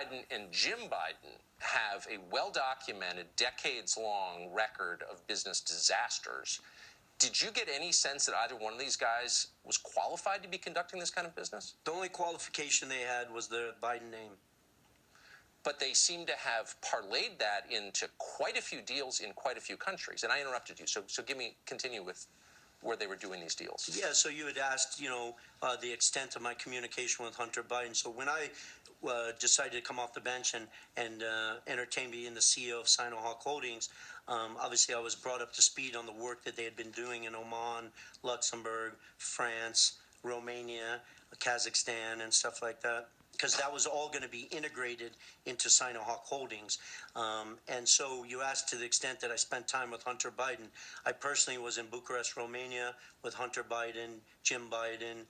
Biden and Jim Biden have a well-documented, decades-long record of business disasters. Did you get any sense that either one of these guys was qualified to be conducting this kind of business? The only qualification they had was the Biden name. But they seem to have parlayed that into quite a few deals in quite a few countries. And I interrupted you, so continue with where they were doing these deals. Yeah, so you had asked, the extent of my communication with Hunter Biden. So when I decided to come off the bench and entertain being the CEO of Sino-Hawk Holdings, obviously I was brought up to speed on the work that they had been doing in Oman, Luxembourg, France, Romania, Kazakhstan, and stuff like that, because that was all going to be integrated into Sino-Hawk Holdings. And so you asked to the extent that I spent time with Hunter Biden. I personally was in Bucharest, Romania, with Hunter Biden, Jim Biden,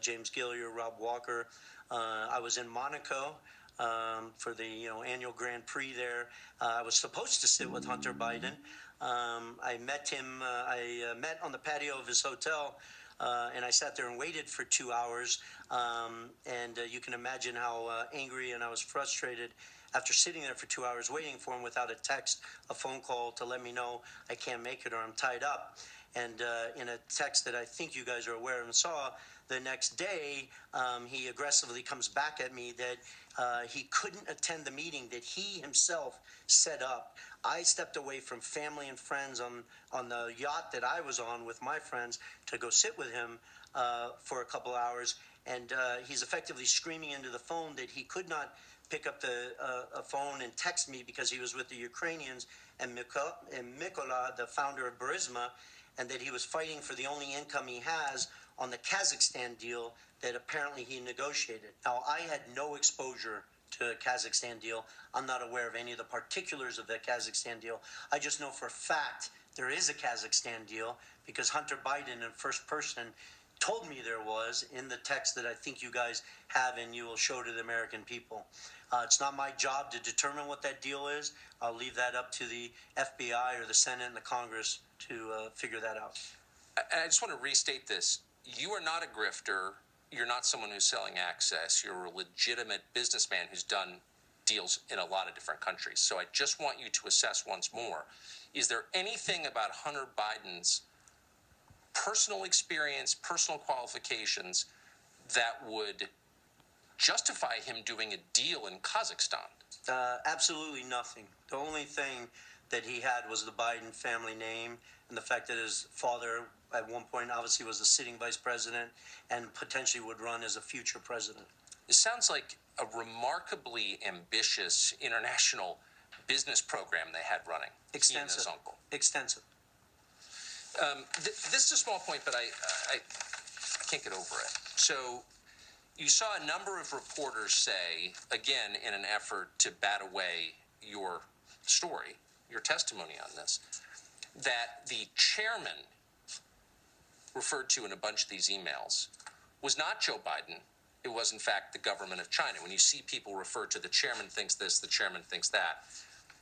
James Gillier, Rob Walker. I was in Monaco for the annual Grand Prix there. I was supposed to sit with Hunter Biden. I met him. I met on the patio of his hotel. And I sat there and waited for 2 hours, and you can imagine how angry and I was frustrated after sitting there for 2 hours waiting for him without a text, a phone call to let me know I can't make it or I'm tied up. And in a text that I think you guys are aware of and saw, the next day he aggressively comes back at me that he couldn't attend the meeting that he himself set up. I stepped away from family and friends on the yacht that I was on with my friends to go sit with him for a couple hours, and he's effectively screaming into the phone that he could not pick up a phone and text me because he was with the Ukrainians and Mykola, the founder of Burisma, and that he was fighting for the only income he has on the Kazakhstan deal that apparently he negotiated. Now, I had no exposure to a Kazakhstan deal. I'm not aware of any of the particulars of that Kazakhstan deal. I just know for a fact there is a Kazakhstan deal because Hunter Biden in first person told me there was in the text that I think you guys have and you will show to the American people. It's not my job to determine what that deal is. I'll leave that up to the FBI or the Senate and the Congress to figure that out. I just want to restate this. You are not a grifter. You're not someone who's selling access. You're a legitimate businessman who's done deals in a lot of different countries. So I just want you to assess once more, is there anything about Hunter Biden's personal experience, personal qualifications that would justify him doing a deal in Kazakhstan? Absolutely nothing. The only thing that he had was the Biden family name and the fact that his father at one point obviously was the sitting vice president and potentially would run as a future president. It sounds like a remarkably ambitious international business program they had running. Extensive. He and his uncle. Extensive. This is a small point, but I can't get over it. So you saw a number of reporters say, again, in an effort to bat away your story, your testimony on this, that the chairman referred to in a bunch of these emails was not Joe Biden. It was, in fact, the government of China. When you see people refer to the chairman thinks this, the chairman thinks that,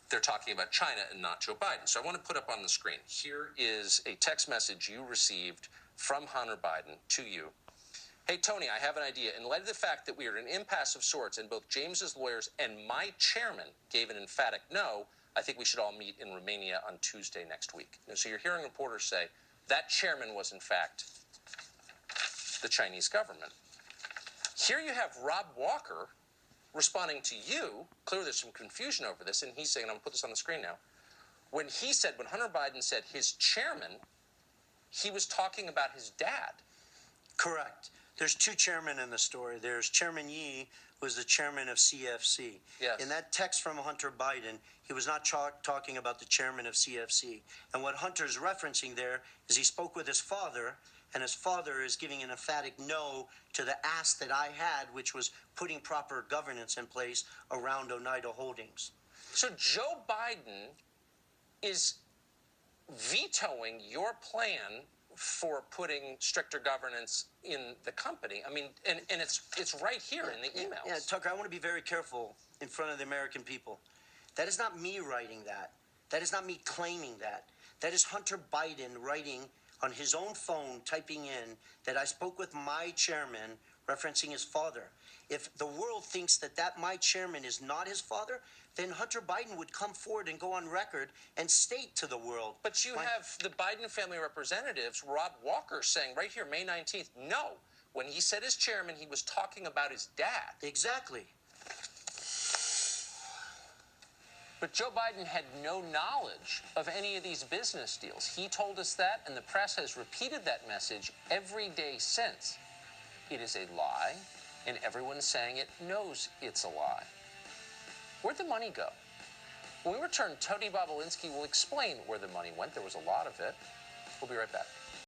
they're talking about China and not Joe Biden. So I want to put up on the screen. Here is a text message you received from Hunter Biden to you. Hey, Tony, I have an idea. In light of the fact that we are in an impasse of sorts and both James's lawyers and my chairman gave an emphatic no, I think we should all meet in Romania on Tuesday next week. So you're hearing reporters say that chairman was, in fact, the Chinese government. Here you have Rob Walker responding to you. Clearly there's some confusion over this, and he's saying, and I'm going to put this on the screen now, when Hunter Biden said his chairman, he was talking about his dad. Correct. There's two chairmen in the story. There's Chairman Yi, who is the chairman of CFC. Yes. In that text from Hunter Biden, he was not talking about the chairman of CFC. And what Hunter's referencing there is he spoke with his father, and his father is giving an emphatic no to the ask that I had, which was putting proper governance in place around Oneida Holdings. So Joe Biden is vetoing your plan for putting stricter governance in the company. I mean, and it's right here in the emails. Yeah, Tucker, I want to be very careful in front of the American people. That is not me writing that. That is not me claiming that. That is Hunter Biden writing on his own phone, typing in that I spoke with my chairman, referencing his father. if the world thinks that my chairman is not his father, then Hunter Biden would come forward and go on record and state to the world. But you have the Biden family representatives, Rob Walker, saying right here, May 19th, no. When he said his chairman, he was talking about his dad. Exactly. But Joe Biden had no knowledge of any of these business deals. He told us that, and the press has repeated that message every day since. It is a lie, and everyone saying it knows it's a lie. Where'd the money go? When we return, Tony Bobulinski will explain where the money went. There was a lot of it. We'll be right back.